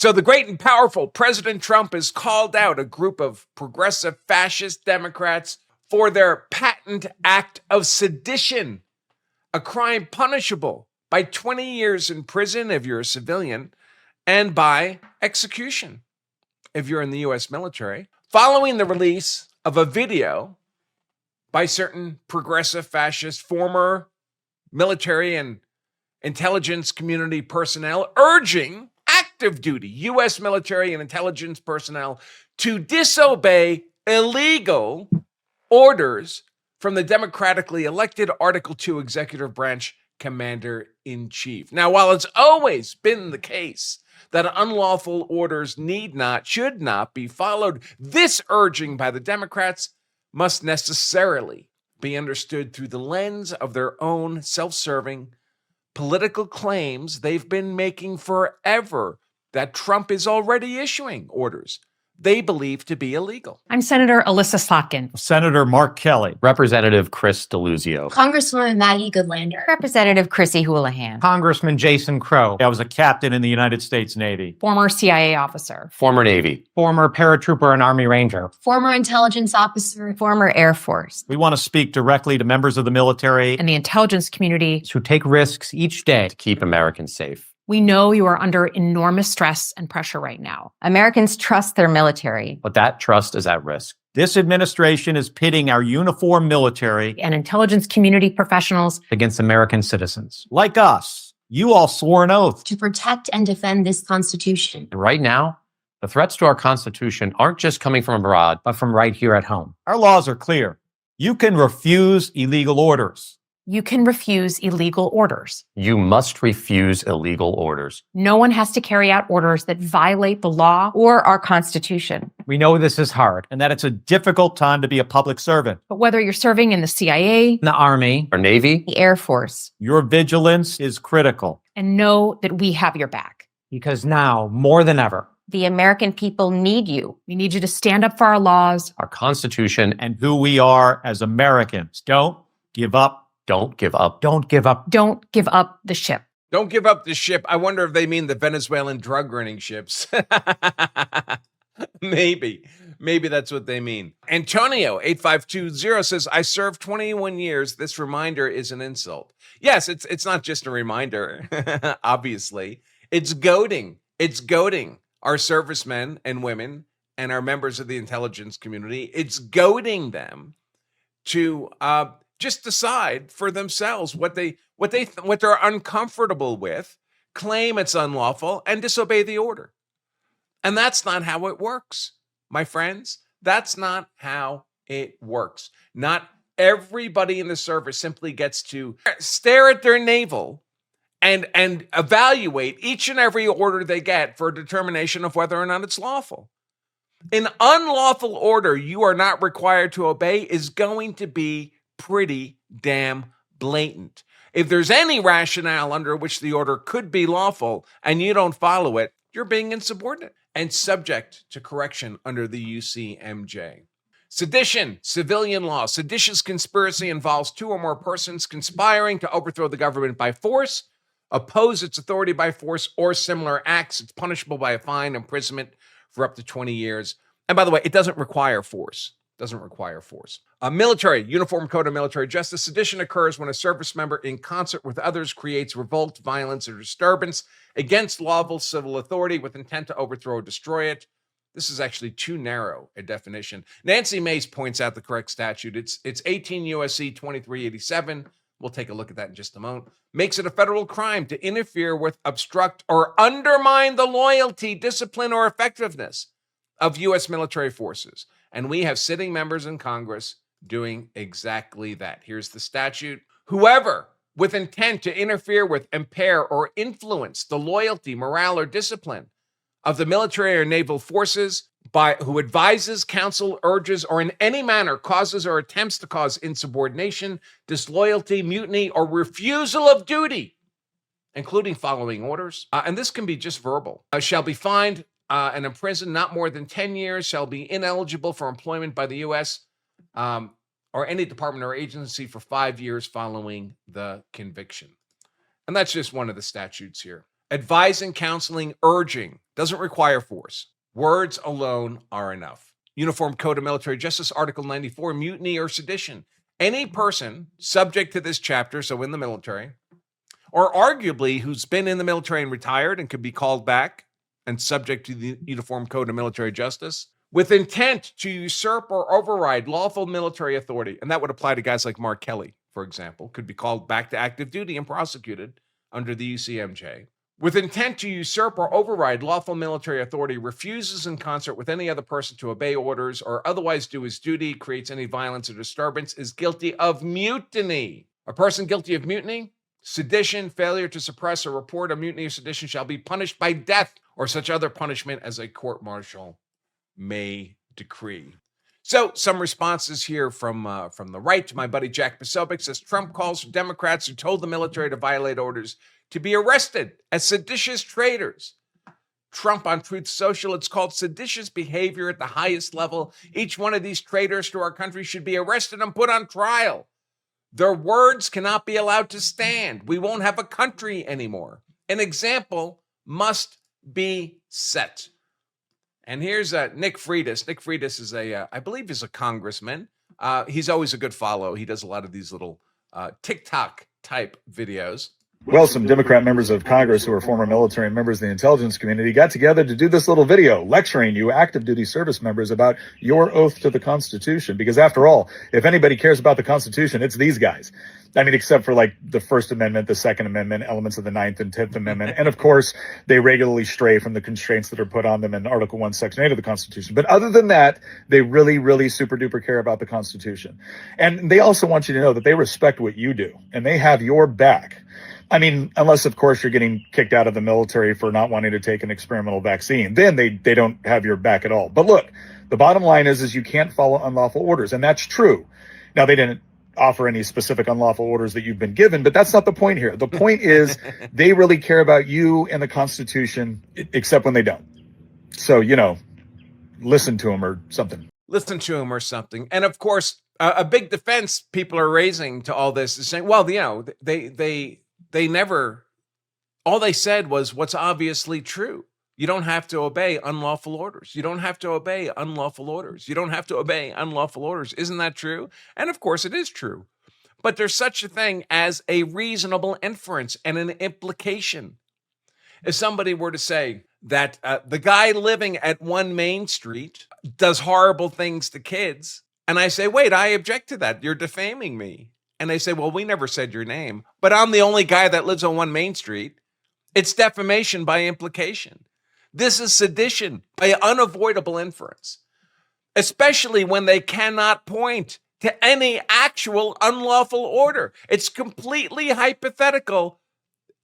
So the great and powerful President Trump has called out a group of progressive fascist Democrats for their patent act of sedition, a crime punishable by 20 years in prison if you're a civilian and by execution if you're in the U.S. military, following the release of a video by certain progressive fascist former military and intelligence community personnel urging active duty U.S. military and intelligence personnel to disobey illegal orders from the democratically elected Article 2 executive branch commander-in-chief. Now, while it's always been the case that unlawful orders should not be followed, this urging by the Democrats must necessarily be understood through the lens of their own self-serving political claims they've been making forever that Trump is already issuing orders they believe to be illegal. I'm Senator Alyssa Slotkin. Senator Mark Kelly. Representative Chris DeLuzio. Congresswoman Maggie Goodlander. Representative Chrissy Houlihan. Congressman Jason Crow. I was a captain in the United States Navy. Former CIA officer. Former Navy. Former paratrooper and Army Ranger. Former intelligence officer. Former Air Force. We want to speak directly to members of the military and the intelligence community who take risks each day to keep Americans safe. We know you are under enormous stress and pressure right now. Americans trust their military, but that trust is at risk. This administration is pitting our uniformed military and intelligence community professionals against American citizens. Like us. You all swore an oath to protect and defend this Constitution. And right now, the threats to our Constitution aren't just coming from abroad, but from right here at home. Our laws are clear. You can refuse illegal orders. You can refuse illegal orders. You must refuse illegal orders. No one has to carry out orders that violate the law or our Constitution. We know this is hard and that it's a difficult time to be a public servant. But whether you're serving in the CIA, the Army, or Navy, the Air Force, your vigilance is critical. And know that we have your back. Because now, more than ever, the American people need you. We need you to stand up for our laws, our Constitution, and who we are as Americans. Don't give up. Don't give up. Don't give up. Don't give up the ship. Don't give up the ship. I wonder if they mean the Venezuelan drug running ships. Maybe that's what they mean. Antonio 8520 says, I served 21 years. This reminder is an insult. Yes, it's not just a reminder. Obviously, it's goading. It's goading our servicemen and women and our members of the intelligence community. It's goading them to just decide for themselves what they're uncomfortable with, claim it's unlawful, and disobey the order. And that's not how it works, my friends. That's not how it works. Not everybody in the service simply gets to stare at their navel and evaluate each and every order they get for a determination of whether or not it's lawful. An unlawful order you are not required to obey is going to be pretty damn blatant. If there's any rationale under which the order could be lawful and you don't follow it, you're being insubordinate and subject to correction under the UCMJ. Sedition, civilian law. Seditious conspiracy involves two or more persons conspiring to overthrow the government by force, oppose its authority by force, or similar acts. It's punishable by a fine, imprisonment for up to 20 years. And by the way, it doesn't require force. A military, Uniform Code of Military Justice. Sedition occurs when a service member in concert with others creates revolt, violence, or disturbance against lawful civil authority with intent to overthrow or destroy it. This is actually too narrow a definition. Nancy Mace points out the correct statute. It's 18 U.S.C. 2387. We'll take a look at that in just a moment. Makes it a federal crime to interfere with, obstruct, or undermine the loyalty, discipline, or effectiveness of U.S. military forces. And we have sitting members in Congress doing exactly that. Here's the statute. Whoever with intent to interfere with, impair, or influence the loyalty, morale, or discipline of the military or naval forces who advises, counsel, urges, or in any manner causes or attempts to cause insubordination, disloyalty, mutiny, or refusal of duty, including following orders, and this can be just verbal, shall be fined and imprisoned not more than 10 years, shall be ineligible for employment by the U.S. Or any department or agency for 5 years following the conviction. And that's just one of the statutes here. Advising, counseling, urging doesn't require force. Words alone are enough. Uniform Code of Military Justice, Article 94, mutiny or sedition. Any person subject to this chapter, so in the military, or arguably who's been in the military and retired and could be called back and subject to the Uniform Code of Military Justice, with intent to usurp or override lawful military authority, and that would apply to guys like Mark Kelly, for example, could be called back to active duty and prosecuted under the UCMJ. With intent to usurp or override lawful military authority, refuses in concert with any other person to obey orders or otherwise do his duty, creates any violence or disturbance, is guilty of mutiny. A person guilty of mutiny, sedition, failure to suppress or report a mutiny or sedition shall be punished by death or such other punishment as a court-martial may decree. So some responses here from the right. My buddy Jack Posobiec says, Trump calls for Democrats who told the military to violate orders to be arrested as seditious traitors. Trump on Truth Social, it's called seditious behavior at the highest level. Each one of these traitors to our country should be arrested and put on trial. Their words cannot be allowed to stand. We won't have a country anymore. An example must be set. And here's Nick Freitas. Nick Freitas is I believe he's a congressman. He's always a good follow. He does a lot of these little TikTok type videos. Well, some Democrat members of Congress who are former military and members of the intelligence community got together to do this little video lecturing you active duty service members about your oath to the Constitution. Because after all, if anybody cares about the Constitution, it's these guys. I mean, except for like the First Amendment, the Second Amendment, elements of the Ninth and 10th Amendment. And of course, they regularly stray from the constraints that are put on them in Article 1, Section 8 of the Constitution. But other than that, they really, really super duper care about the Constitution. And they also want you to know that they respect what you do and they have your back. I mean, unless, of course, you're getting kicked out of the military for not wanting to take an experimental vaccine, then they don't have your back at all. But look, the bottom line is you can't follow unlawful orders, and that's true. Now, they didn't offer any specific unlawful orders that you've been given, but that's not the point here. The point is they really care about you and the Constitution, except when they don't. So, listen to them or something. Listen to them or something. And of course, a big defense people are raising to all this is saying, well, they never, all they said was what's obviously true. You don't have to obey unlawful orders. You don't have to obey unlawful orders. You don't have to obey unlawful orders. Isn't that true? And of course it is true. But there's such a thing as a reasonable inference and an implication. If somebody were to say that the guy living at 1 Main Street does horrible things to kids, and I say, wait, I object to that. You're defaming me. And they say, well, we never said your name, but I'm the only guy that lives on 1 Main Street. It's defamation by implication. This is sedition by unavoidable inference, especially when they cannot point to any actual unlawful order. It's completely hypothetical,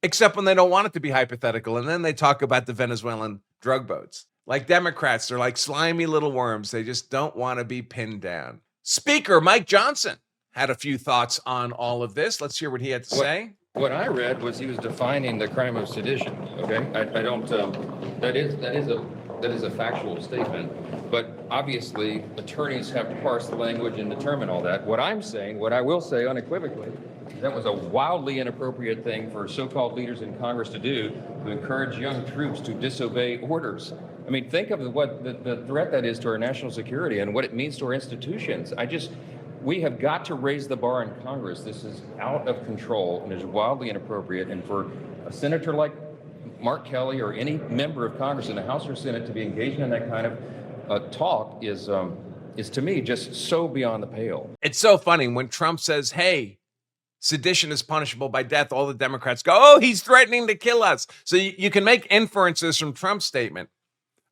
except when they don't want it to be hypothetical. And then they talk about the Venezuelan drug boats. Like Democrats, they're like slimy little worms. They just don't want to be pinned down. Speaker Mike Johnson had a few thoughts on all of this. Let's hear what he had to say. What I read was he was defining the crime of sedition. Okay, I don't. That is a factual statement, but obviously attorneys have to parse the language and determine all that. What I'm saying, what I will say unequivocally, that was a wildly inappropriate thing for so-called leaders in Congress to do, to encourage young troops to disobey orders. I mean, think of what the threat that is to our national security and what it means to our institutions. We have got to raise the bar in Congress. This is out of control and is wildly inappropriate. And for a senator like Mark Kelly or any member of Congress in the House or Senate to be engaged in that kind of talk is to me just so beyond the pale. It's so funny when Trump says, hey, sedition is punishable by death. All the Democrats go, oh, he's threatening to kill us. So you can make inferences from Trump's statement,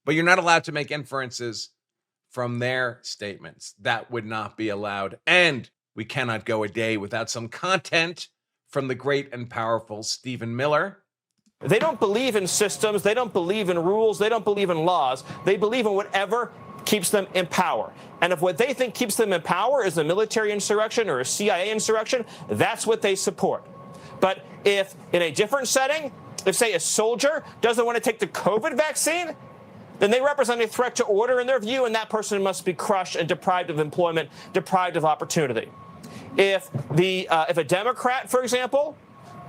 but you're not allowed to make inferences from their statements. That would not be allowed. And we cannot go a day without some content from the great and powerful Stephen Miller. They don't believe in systems. They don't believe in rules. They don't believe in laws. They believe in whatever keeps them in power. And if what they think keeps them in power is a military insurrection or a CIA insurrection, that's what they support. But if in a different setting, if, say, a soldier doesn't want to take the COVID vaccine, then they represent a threat to order in their view, and that person must be crushed and deprived of employment, deprived of opportunity. If a Democrat, for example,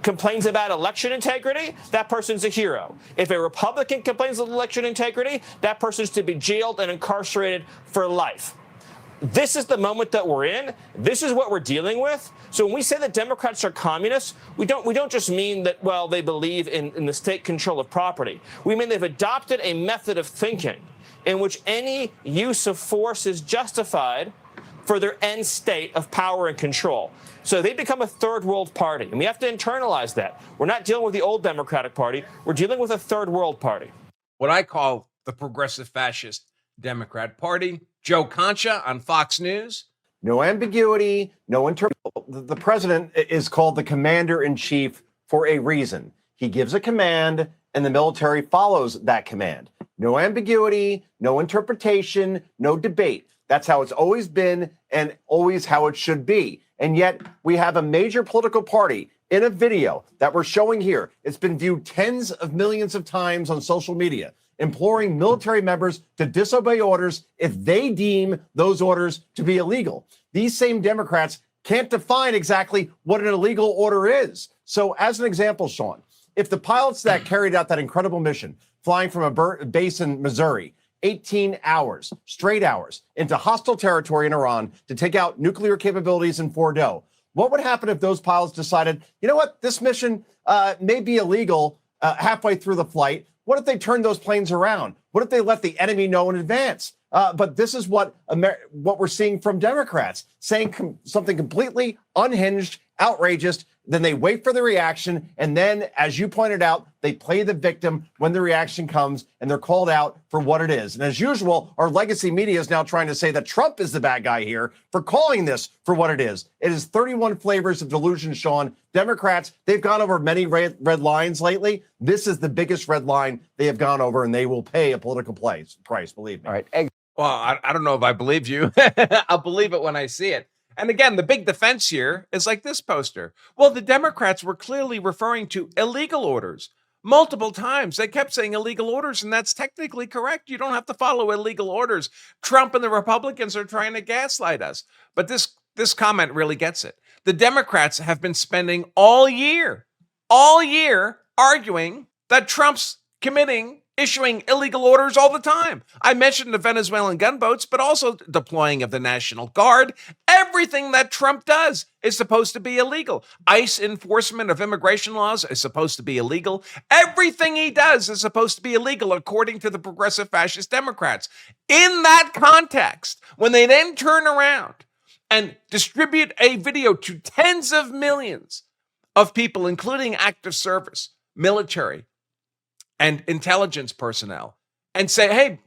complains about election integrity, that person's a hero. If a Republican complains of election integrity, that person's to be jailed and incarcerated for life. This is the moment that we're in. This is what we're dealing with. So when we say that Democrats are communists, we don't just mean that, well, they believe in the state control of property. We mean they've adopted a method of thinking in which any use of force is justified for their end state of power and control. So they become a third world party, and we have to internalize that. We're not dealing with the old Democratic Party. We're dealing with a third world party. What I call the progressive fascist Democrat Party. Joe Concha on Fox News. No ambiguity, no interpretation. The president is called the commander-in-chief for a reason. He gives a command, and the military follows that command. No ambiguity, no interpretation, no debate. That's how it's always been and always how it should be. And yet we have a major political party in a video that we're showing here. It's been viewed tens of millions of times on social media, imploring military members to disobey orders if they deem those orders to be illegal. These same Democrats can't define exactly what an illegal order is. So as an example, Sean, if the pilots that carried out that incredible mission, flying from a base in Missouri, 18 hours, straight hours, into hostile territory in Iran to take out nuclear capabilities in Fordo, what would happen if those pilots decided, you know what, this mission may be illegal halfway through the flight? What if they turned those planes around? What if they let the enemy know in advance? But this is what we're seeing from Democrats, saying something completely unhinged, outrageous. Then they wait for the reaction. And then, as you pointed out, they play the victim when the reaction comes and they're called out for what it is. And as usual, our legacy media is now trying to say that Trump is the bad guy here for calling this for what it is. It is 31 flavors of delusion, Sean. Democrats, they've gone over many red lines lately. This is the biggest red line they have gone over, and they will pay a political price, believe me. All right. Well, I don't know if I believe you. I'll believe it when I see it. And again, the big defense here is like this poster. Well, the Democrats were clearly referring to illegal orders multiple times. They kept saying illegal orders, and that's technically correct. You don't have to follow illegal orders. Trump and the Republicans are trying to gaslight us. But this comment really gets it. The Democrats have been spending all year arguing that Trump's issuing illegal orders all the time. I mentioned the Venezuelan gunboats, but also deploying of the National Guard. Everything that Trump does is supposed to be illegal. ICE enforcement of immigration laws is supposed to be illegal. Everything he does is supposed to be illegal, according to the progressive fascist Democrats. In that context, when they then turn around and distribute a video to tens of millions of people, including active service, military, and intelligence personnel, and say, hey,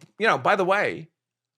by the way,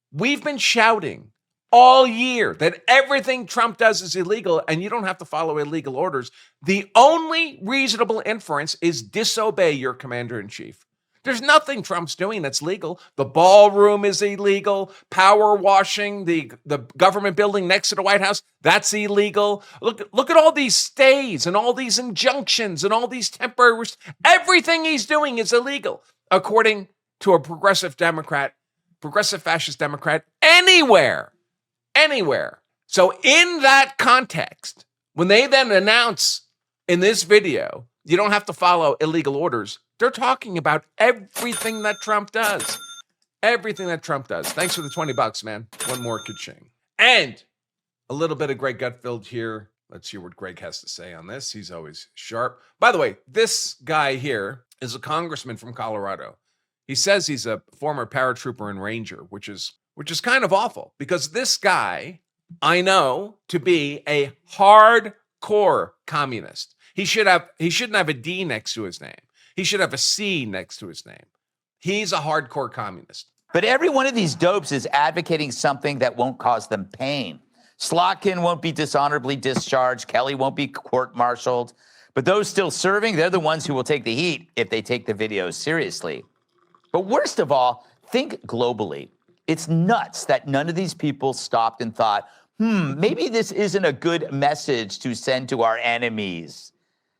we've been shouting all year that everything Trump does is illegal and you don't have to follow illegal orders. The only reasonable inference is disobey your commander-in-chief. There's nothing Trump's doing that's legal. The ballroom is illegal. Power washing, the government building next to the White House, that's illegal. Look at all these stays and all these injunctions and all these temporary. Everything he's doing is illegal, according to a progressive fascist Democrat, anywhere. So in that context, when they then announce in this video, you don't have to follow illegal orders, they're talking about everything that Trump does. Everything that Trump does. Thanks for the $20, man. One more ka-ching. And a little bit of Greg Gutfeld here. Let's hear what Greg has to say on this. He's always sharp. By the way, this guy here is a congressman from Colorado. He says he's a former paratrooper and ranger, which is kind of awful, because this guy I know to be a hardcore communist. He shouldn't have a D next to his name. He should have a C next to his name. He's a hardcore communist. But every one of these dopes is advocating something that won't cause them pain. Slotkin won't be dishonorably discharged. Kelly won't be court-martialed. But those still serving, they're the ones who will take the heat if they take the videos seriously. But worst of all, think globally. It's nuts that none of these people stopped and thought, maybe this isn't a good message to send to our enemies.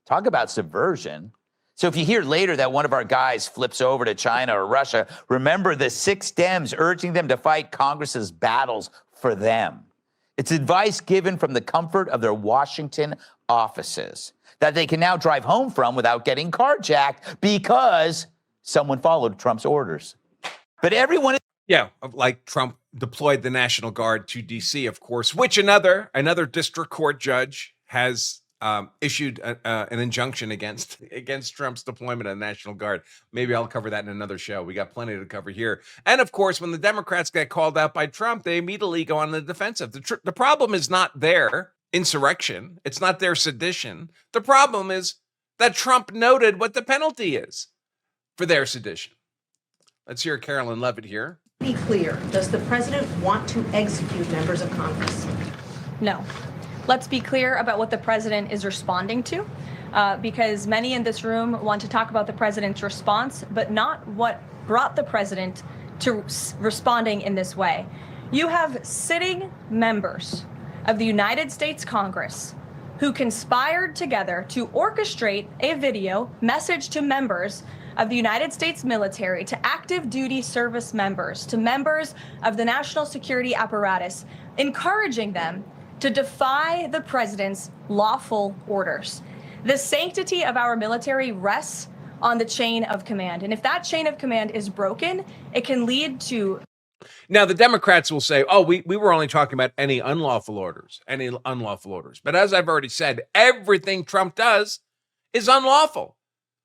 Talk about subversion. So if you hear later that one of our guys flips over to China or Russia, remember the 6 Dems urging them to fight Congress's battles for them. It's advice given from the comfort of their Washington offices that they can now drive home from without getting carjacked because someone followed Trump's orders. But everyone... Yeah, like Trump deployed the National Guard to D.C., of course, which another district court judge has issued an injunction against Trump's deployment of the National Guard. Maybe I'll cover that in another show. We got plenty to cover here. And of course, when the Democrats get called out by Trump, they immediately go on the defensive. The problem is not their insurrection. It's not their sedition. The problem is that Trump noted what the penalty is for their sedition. Let's hear Carolyn Levitt here. Be clear, does the president want to execute members of Congress? No. Let's be clear about what the president is responding to, because many in this room want to talk about the president's response, but not what brought the president to responding in this way. You have sitting members of the United States Congress who conspired together to orchestrate a video message to members of the United States military, to active duty service members, to members of the national security apparatus, encouraging them to defy the president's lawful orders. The sanctity of our military rests on the chain of command. And if that chain of command is broken, it can lead to... Now, the Democrats will say, oh, we were only talking about any unlawful orders. But as I've already said, everything Trump does is unlawful.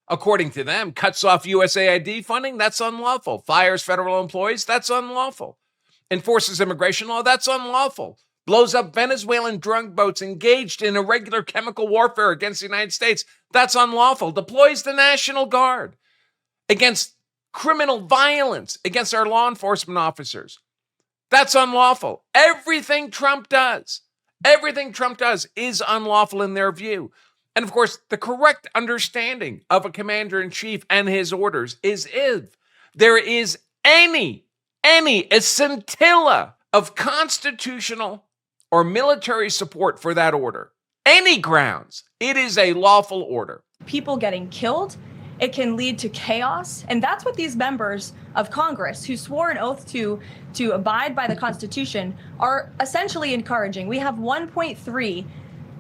According to them, cuts off USAID funding, that's unlawful. Fires federal employees, that's unlawful. Enforces immigration law, that's unlawful. Blows up Venezuelan drug boats engaged in irregular chemical warfare against the United States, that's unlawful. Deploys the National Guard against criminal violence against our law enforcement officers. That's unlawful. Everything Trump does is unlawful in their view. And of course, the correct understanding of a commander-in-chief and his orders is if there is a scintilla of constitutional or military support for that order, any grounds, it is a lawful order. People getting killed, it can lead to chaos. And that's what these members of Congress who swore an oath to abide by the Constitution are essentially encouraging. We have 1.3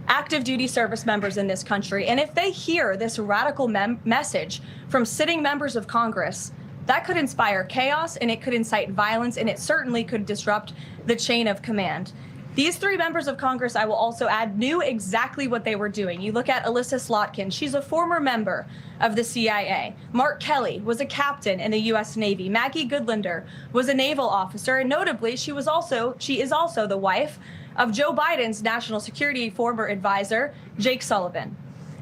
active duty service members in this country. And if they hear this radical message from sitting members of Congress, that could inspire chaos and it could incite violence and it certainly could disrupt the chain of command. These three members of Congress, I will also add, knew exactly what they were doing. You look at Alyssa Slotkin. She's a former member of the CIA. Mark Kelly was a captain in the U.S. Navy. Maggie Goodlander was a naval officer. And notably, she is also the wife of Joe Biden's national security former advisor, Jake Sullivan.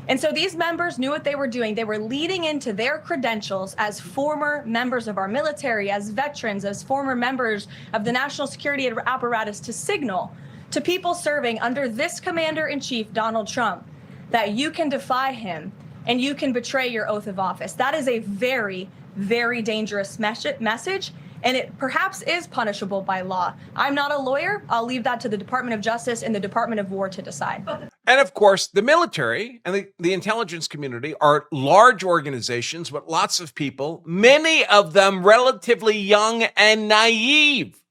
And so these members knew what they were doing. They were leading into their credentials as former members of our military, as veterans, as former members of the national security apparatus to signal to people serving under this commander-in-chief, Donald Trump, that you can defy him and you can betray your oath of office. That is a very, very dangerous message. And it perhaps is punishable by law. I'm not a lawyer. I'll leave that to the Department of Justice and the Department of War to decide. And of course, the military and the intelligence community are large organizations with lots of people, many of them relatively young and naive.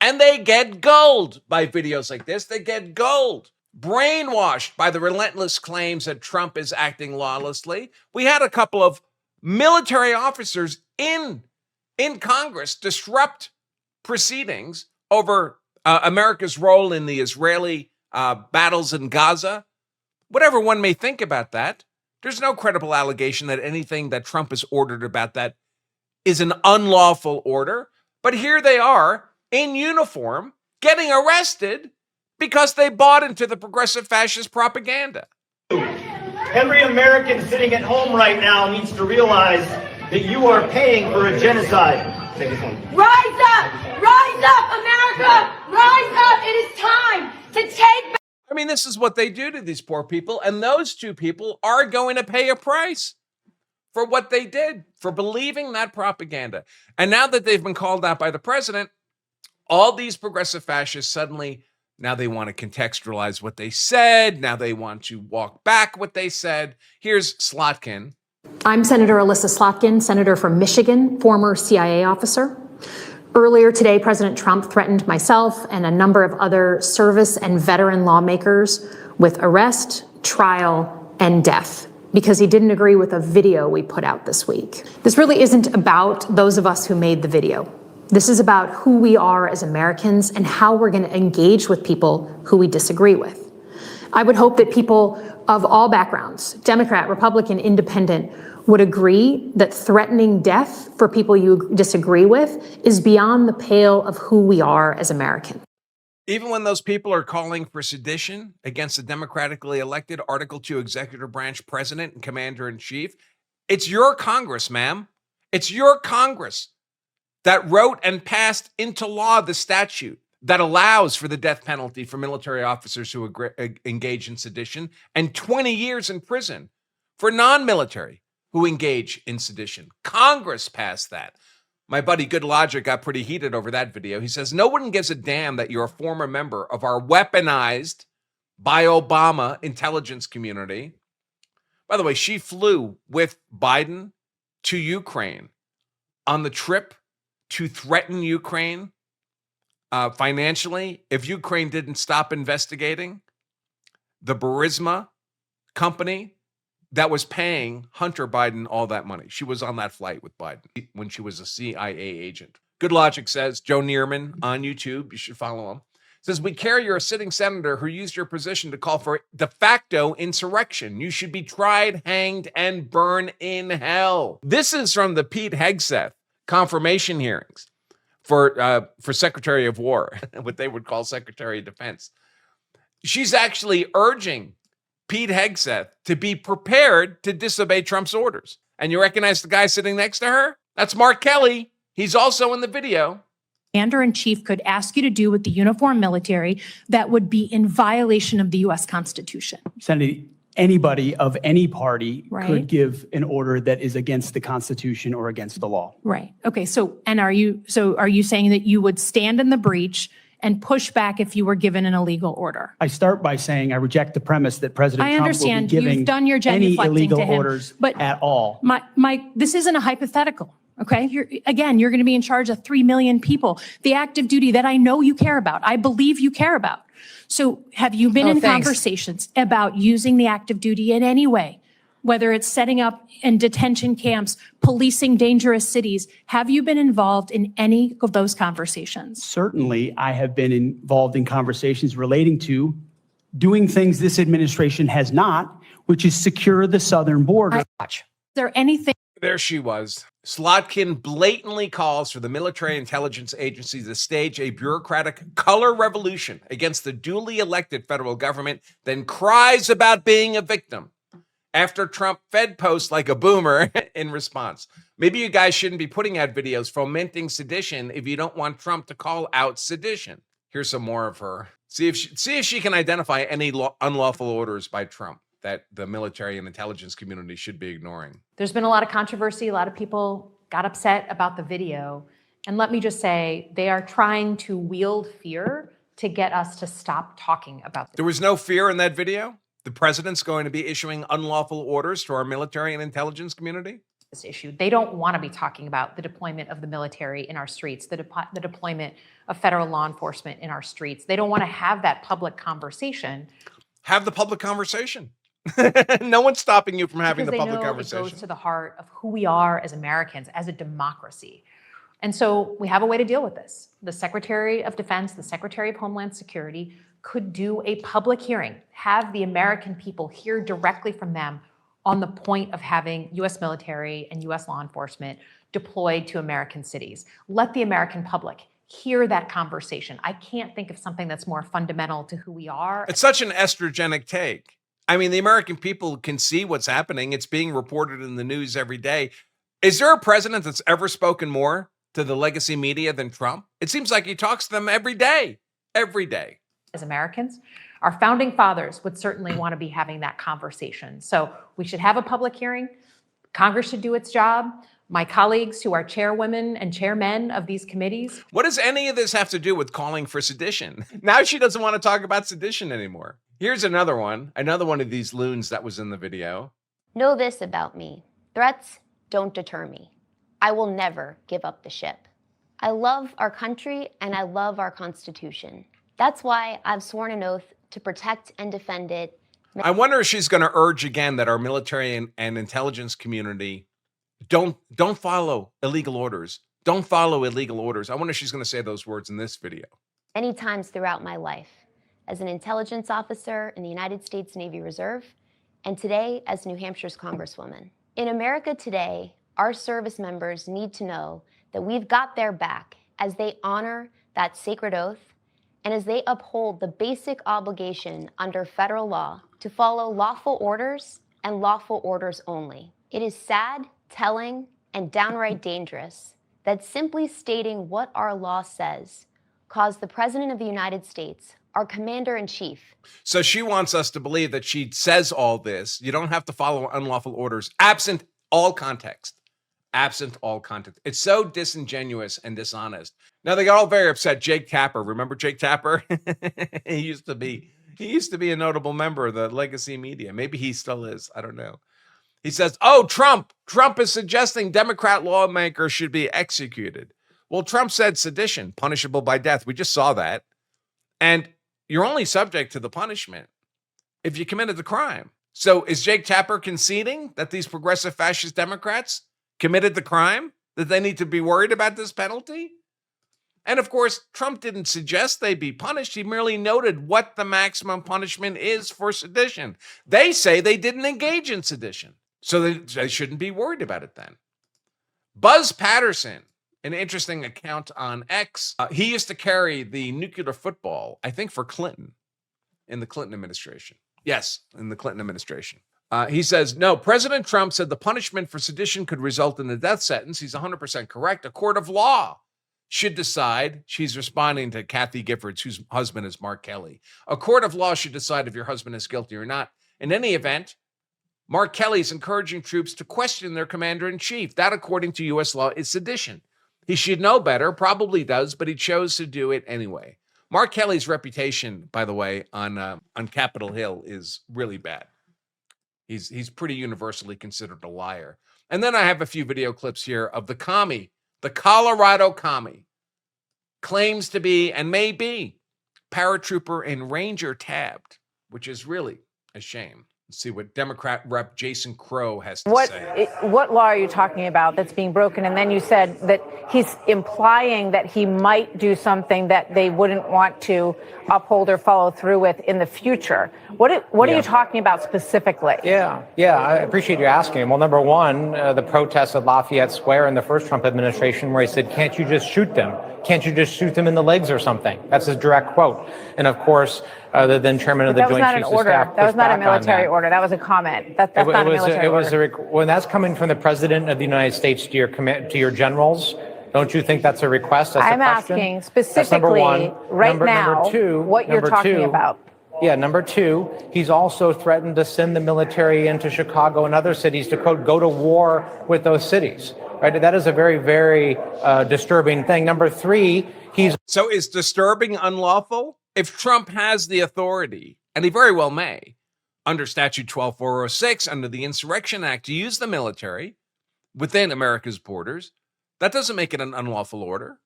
And they get gulled by videos like this. They get gulled, brainwashed by the relentless claims that Trump is acting lawlessly. We had a couple of military officers in Congress disrupt proceedings over America's role in the Israeli battles in Gaza. Whatever one may think about that, there's no credible allegation that anything that Trump has ordered about that is an unlawful order. But here they are in uniform getting arrested because they bought into the progressive fascist propaganda. Every American sitting at home right now needs to realize that you are paying for a genocide. Take this one. Rise up, America! Rise up! It is time to take back. I mean, this is what they do to these poor people, and those two people are going to pay a price for what they did, for believing that propaganda. And now that they've been called out by the president, all these progressive fascists suddenly, now they want to contextualize what they said. Now they want to walk back what they said. Here's Slotkin. I'm Senator Alyssa Slotkin, senator from Michigan, former CIA officer. Earlier today, President Trump threatened myself and a number of other service and veteran lawmakers with arrest, trial, and death because he didn't agree with a video we put out this week. This really isn't about those of us who made the video. This is about who we are as Americans and how we're going to engage with people who we disagree with. I would hope that people of all backgrounds, Democrat, Republican, Independent, would agree that threatening death for people you disagree with is beyond the pale of who we are as Americans. Even when those people are calling for sedition against the democratically elected Article 2 executive branch president and commander-in-chief, it's your Congress, ma'am. It's your Congress that wrote and passed into law the statute that allows for the death penalty for military officers who engage in sedition and 20 years in prison for non-military who engage in sedition. Congress passed that. My buddy Good Logic got pretty heated over that video. He says, no one gives a damn that you're a former member of our weaponized by Obama intelligence community. By the way, she flew with Biden to Ukraine on the trip to threaten Ukraine financially if Ukraine didn't stop investigating the Burisma company that was paying Hunter Biden all that money. She was on that flight with Biden when she was a CIA agent. Good Logic says, Joe Neerman on YouTube, you should follow him, says, we care you're a sitting senator who used your position to call for de facto insurrection. You should be tried, hanged, and burned in hell. This is from the Pete Hegseth confirmation hearings for Secretary of War, what they would call Secretary of Defense. She's actually urging Pete Hegseth to be prepared to disobey Trump's orders. And you recognize the guy sitting next to her? That's Mark Kelly. He's also in the video. Commander-in-Chief could ask you to do with the uniformed military that would be in violation of the U.S. Constitution. Senator, anybody of any party Right. could give an order that is against the Constitution or against the law. Right. Okay. So are you saying that you would stand in the breach and push back if you were given an illegal order? I start by saying I reject the premise that President I Trump will be understand. giving You've done your any genuflecting illegal to him, orders but at all. This isn't a hypothetical. Okay. You're going to be in charge of 3 million people. The active duty that I know you care about, I believe you care about. So have you been in conversations about using the active duty in any way? Whether it's setting up in detention camps, policing dangerous cities, have you been involved in any of those conversations? Certainly, I have been involved in conversations relating to doing things this administration has not, which is secure the southern border. Is there anything? There she was. Slotkin blatantly calls for the military intelligence agency to stage a bureaucratic color revolution against the duly elected federal government, then cries about being a victim after Trump fed posts like a boomer in response. Maybe you guys shouldn't be putting out videos fomenting sedition if you don't want Trump to call out sedition. Here's some more of her. See if she can identify any unlawful orders by Trump that the military and intelligence community should be ignoring. There's been a lot of controversy. A lot of people got upset about the video. And let me just say, they are trying to wield fear to get us to stop talking about this. There was no fear in that video? The president's going to be issuing unlawful orders to our military and intelligence community? This issue. They don't want to be talking about the deployment of the military in our streets, the deployment of federal law enforcement in our streets. They don't want to have that public conversation. Have the public conversation. No one's stopping you from having the public conversation. It goes to the heart of who we are as Americans, as a democracy. And so we have a way to deal with this. The Secretary of Defense, the Secretary of Homeland Security could do a public hearing, have the American people hear directly from them on the point of having U.S. military and U.S. law enforcement deployed to American cities. Let the American public hear that conversation. I can't think of something that's more fundamental to who we are. It's such an estrogenic take. I mean, the American people can see what's happening. It's being reported in the news every day. Is there a president that's ever spoken more to the legacy media than Trump? It seems like he talks to them every day. As Americans, our founding fathers would certainly want to be having that conversation. So we should have a public hearing. Congress should do its job. My colleagues who are chairwomen and chairmen of these committees. What does any of this have to do with calling for sedition? Now she doesn't want to talk about sedition anymore. Here's another one of these loons that was in the video. Know this about me. Threats don't deter me. I will never give up the ship. I love our country and I love our Constitution. That's why I've sworn an oath to protect and defend it I wonder if she's going to urge again that our military and intelligence community don't follow illegal orders. Don't follow illegal orders. I wonder if she's going to say those words in this video. Many times throughout my life, as an intelligence officer in the United States Navy Reserve, and today as New Hampshire's Congresswoman. In America today, our service members need to know that we've got their back as they honor that sacred oath and as they uphold the basic obligation under federal law to follow lawful orders and lawful orders only. It is sad, telling, and downright dangerous that simply stating what our law says caused the President of the United States, our Commander-in-Chief. So she wants us to believe that she says all this. You don't have to follow unlawful orders, absent all context. Absent all context. It's so disingenuous and dishonest. Now they got all very upset. Jake Tapper, remember Jake Tapper? He used to be a notable member of the legacy media. Maybe he still is. I don't know. He says, "Oh, Trump is suggesting Democrat lawmakers should be executed." Well, Trump said sedition, punishable by death. We just saw that. And you're only subject to the punishment if you committed the crime. So is Jake Tapper conceding that these progressive fascist Democrats committed the crime, that they need to be worried about this penalty? And of course, Trump didn't suggest they be punished. He merely noted what the maximum punishment is for sedition. They say they didn't engage in sedition, so they shouldn't be worried about it then. Buzz Patterson, an interesting account on X. He used to carry the nuclear football, I think, for Clinton in the Clinton administration. Yes, in the Clinton administration. He says, no, President Trump said the punishment for sedition could result in a death sentence. He's 100% correct. A court of law should decide. She's responding to Kathy Giffords, whose husband is Mark Kelly. A court of law should decide if your husband is guilty or not. In any event, Mark Kelly is encouraging troops to question their commander-in-chief. That, according to U.S. law, is sedition. He should know better, probably does, but he chose to do it anyway. Mark Kelly's reputation, by the way, on Capitol Hill is really bad. He's pretty universally considered a liar. And then I have a few video clips here of the commie, the Colorado commie, claims to be and may be paratrooper and ranger tabbed, which is really a shame. Let's see what Democrat Rep. Jason Crow has to say. What law are you talking about that's being broken? And then you said that he's implying that he might do something that they wouldn't want to uphold or follow through with in the future. What are you talking about specifically? Yeah, I appreciate you asking. Well, number one, the protests at Lafayette Square in the first Trump administration where he said, can't you just shoot them? Can't you just shoot them in the legs or something? That's his direct quote. And of course, the then chairman of the Joint Chiefs of Staff. That was not a military order. That was a comment. That's not a military order. When that's coming from the President of the United States to your generals, don't you think that's a request? That's I'm asking specifically right now what you're talking about. Yeah, number two, he's also threatened to send the military into Chicago and other cities to, quote, go to war with those cities. Right? That is a very, very disturbing thing. Number three, So is disturbing unlawful? If Trump has the authority, and he very well may, under Statute 12406, under the Insurrection Act, to use the military within America's borders, that doesn't make it an unlawful order.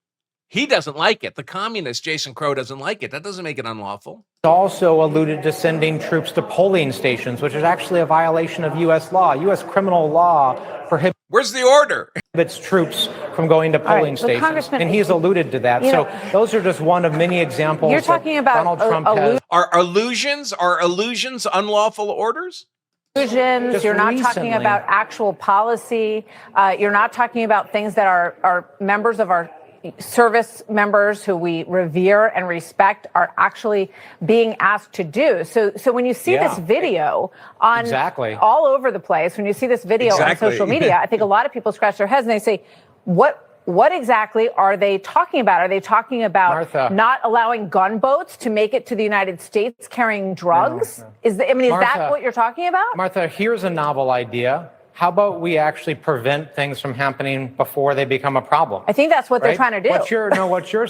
He doesn't like it. The communist Jason Crow doesn't like it. That doesn't make it unlawful. Also alluded to sending troops to polling stations, which is actually a violation of U.S. law. U.S. criminal law prohibits. Where's the order? Prohibits troops from going to polling stations, and he's alluded to that. So those are just one of many examples. You're talking about Donald Trump has. Are illusions unlawful orders? You're not talking about actual policy. You're not talking about things that are members of our service members who we revere and respect are actually being asked to do. So when you see this video on all over the place, when you see this video on social media, I think a lot of people scratch their heads and they say, what exactly are they talking about? Are they talking about not allowing gunboats to make it to the United States carrying drugs? Is that what you're talking about? Martha, here's a novel idea. How about we actually prevent things from happening before they become a problem? I think that's what they're trying to do. What you're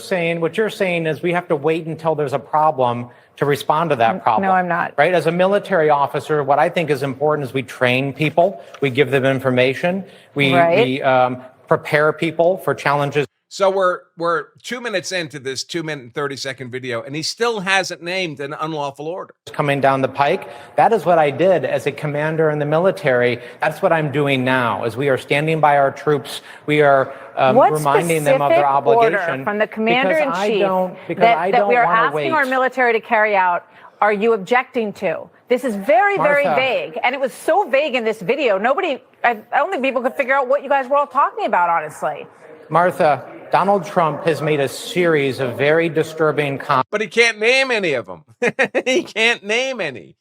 saying is we have to wait until there's a problem to respond to that problem. No, I'm not. Right? As a military officer, what I think is important is we train people, we give them information, we prepare people for challenges. So we're 2 minutes into this 2-minute and 30-second video, and he still hasn't named an unlawful order coming down the pike. That is what I did as a commander in the military. That's what I'm doing now. As we are standing by our troops, we are reminding them of their obligation. Order from the commander in chief that we are asking our military to carry out are you objecting to? This is very, very vague, and it was so vague in this video. I don't think people could figure out what you guys were all talking about, honestly. Martha, Donald Trump has made a series of very disturbing comments. But he can't name any of them. He can't name any.